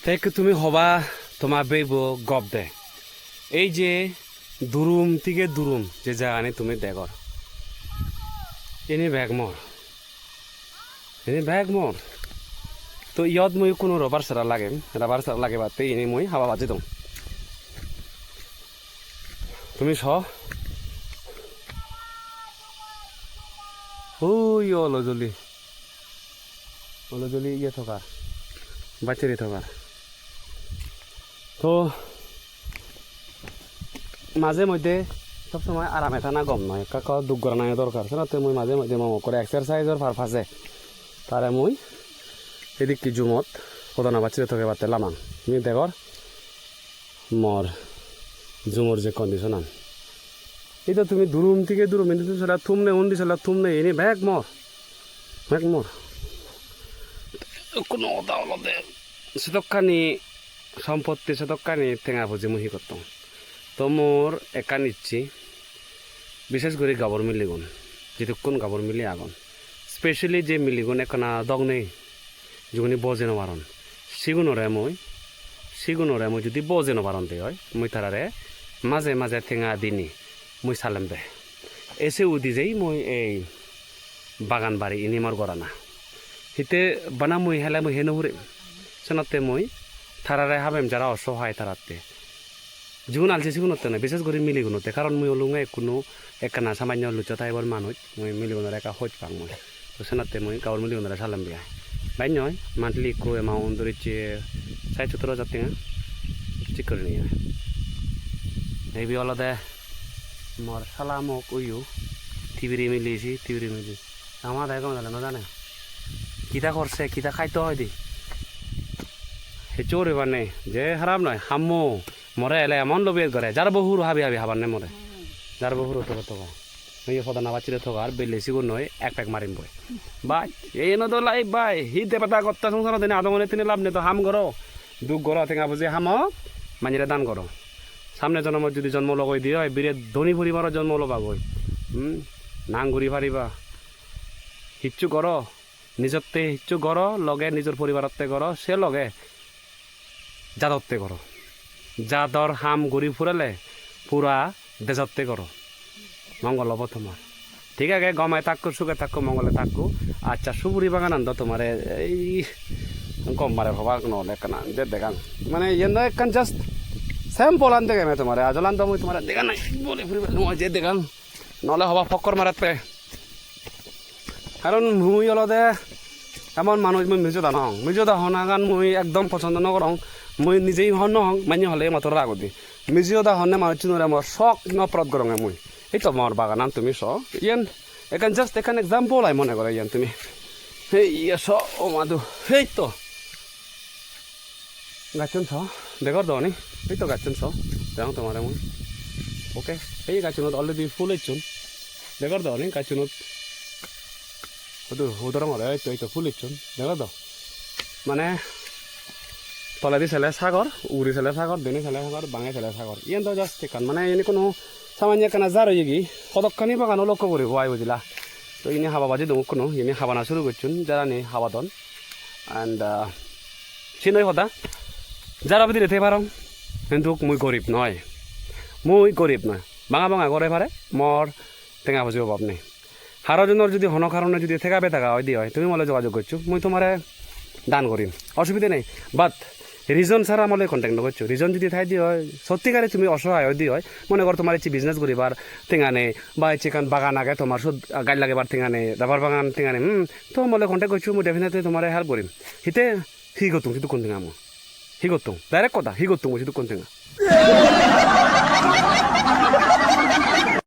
তাই তুমি হবা তোমার বেব গপ দে এই যে দুরুম থেকে দুরুম যে জায়গানে তুমি দেখর এনে ব্যাগ মর তো ইয়ত মই কোনো রবার সারা লাগে বাতে এনে মই হাবা বাজে দম তুমি স ওই অলজলি ইয়ে থকার বাচ্চারি থকার তো মাঝে মধ্যে সবসময় আরামে থানা গম নয় কাকা দুঃখ করা নাই দরকার তো মই মাঝে মধ্যে মম করে এক্সারসাইজর পারপাসে তারে মই এদিক কি জুমত প্রধান বাচ্চারে থাকে বাতে লামান তুমি দেখর মর জুমর যে কন্ডিশন আন এটা তুমি দুরুম থেকে দুরুম এনে চলা থুমনে উন্দি চলা থুমনে এনে ব্যাগ মর কোনো দাওলতে সেতকানি সম্পত্তি সেতকানি টেঙা ভুজি মুহি করতাম তো মোর একা নিচ্ছি বিশেষ করে গাবর মিলিগুন যেটুকুন গাবর মিলি আগন স্পেশালি যে মিলিগুন একনা দগ নেই যখনই বজে নবারণ সিগুনরে মই যদি বজে নবারণ দে হয় মই তারারে মাঝে মাঝে টেঙা দিনি মই সালেম দে এসে উদি যাই মই এই বাগান বাড়ি ইনি মর গড়া না হিতে বানা মই হেলা মই হেন হুরে সেনতে মই তারারে হাবেম যারা অসহায় তারাতে জীবন আলছে সিগুনতে না বিশেষ করে মিলিগুনতে কারণ মই অলুঙে কোনো একখানা সামান্য লুচা টাইপর মানুষ মই মিলিগুনের একা হইত পাং মই তো সেনাতে মই গাঁৱৰ মিলিগুনরে সালাম বিয়া বাই নয় মান্থলি কো এমাউন্ট ধরেছে ৬৭,০০০ টাকা ঠিক করে নিয়ে এই বি অলদে মর সালামক উইউ টিভিরি মিলি আমার দেখো না জানে কিতা করছে কিতা খাইতে হয় দি হে চোর এবার নেই যে খারাপ নয় হাম্মো মরে এলে এমন লবিয়ে করে যার বহুর হাবি হাবার নে মরে যার বহুর তো কত এই সদা বাচ্চিরে থাকা আর বেলে সিগুন নয় এক প্যাক মারিম বই বাই এই নতো লাই বাই হিতে পাতা কর্তা সংসার দিনে আদমনে তিনি লাভ নেই তো হাম করো দুঃখ করো টেঙা বুঝে হাম মানিরে দান করো সামনে জন্মত যদি জন্ম লগাই দিয়ে হয় বীরে ধনী পরিবারের জন্ম লবা গই নাং ঘুরি পারিবা হিচ্ছু করো নিজতে হিচ্ছু করো লগে নিজের পরিবারতে করো সে লগে যাদতে করো যাদর হাম ঘুরি ফুরালে পুরা দেশতে করো মঙ্গল হব তোমার ঠিক আছে গমায় থাকো সুখে থাকো মঙ্গলে থাকো আচ্ছা সুপুরি বাগান আনন্দ তোমার এই কম মারে হবা নহলে কেনা দেখান মানে ইয়ে এখান জাস্ট স্যাম্পল আনতে গেমে তোমার আজল আনতো মই তোমার দেখা নাই বলে ফুরিবে মই যে দেখান নহলে হবা ফক্কর মারাতে কারণ মুই অলদে এমন মানুষ মই মির্জদা হনাগান মুই একদম পছন্দ নকরং মুই নিজেই হন নহং মানি হলে মাত্র রাগ দি মির্জদা হনে মানুষ চিনরে আমার শখ নপরত করঙে মুই এই তো আমার বাগান আন তুমি স ইয়ান এখান জাস্ট এখান এক্সাম্পল আই মনে করে ইয়ান তুমি এই ইয়ে স ও মাদু এই তো গাছন ছ দেখর দনি এই তো গাছন ছ দেখো তোমার মই ওকে এই গাছনত অলরেডি ফুল হইছুন দেখর দনি গাছনত হুদরং হলে এই তো ফুল হইছুন দেখর দ মানে তলাদি ছেলে সাগর উড়ি ছেলে সাগর দিনে ছেলে সাগর বাঙে ছেলে সাগর ইয়ান তো জাস্ট এখান মানে এনে কোনো সামান্য কেনা যার হয়ে গি সদকখানি বাগানও লক্ষ্য করি আই বুঝলা তো ইনি হাবা বাজি দম কোনো ইনি হাবানা শুরু করছুন যারা নেই হাবাদন অ্যান্ড চিনই কথা যারা বাদি রেতে পারো কিন্তু মুই গরিব নয় বাঙা করে পারে মর টেঙা ভাজি অভাব নেই হারজনের যদি হন কারণে যদি থেকাবে থাকা হয় দিয়ে হয় তুমি মলে যোগাযোগ করছো মুই তোমারে দান করিম অসুবিধা নেই বাট রিজন ছাড়া আমলে কন্ট্যাক্ট নকরছো রিজন যদি থাই দিয়ে হয় সত্যিকারে তুমি অসহায় দিয়ে হয় মনে কর তোমার ইচ্ছে বিজনেস করিবার টেঙানে বা ইচ্ছে কান বাগান আগে তোমার সুদ গাড়ি লাগেবার টেঙানে রাবার বাগান টেঙানে তো মলে কন্ট্যাক্ট করছো মই ডেফিনেটলি তোমার হেল্প করিম হিতে হি গতুম সিটো কোন টেঙা মই হি গতুম ডাইরেক্ট কথা হি গতুম মই সিটো কোন টেঙা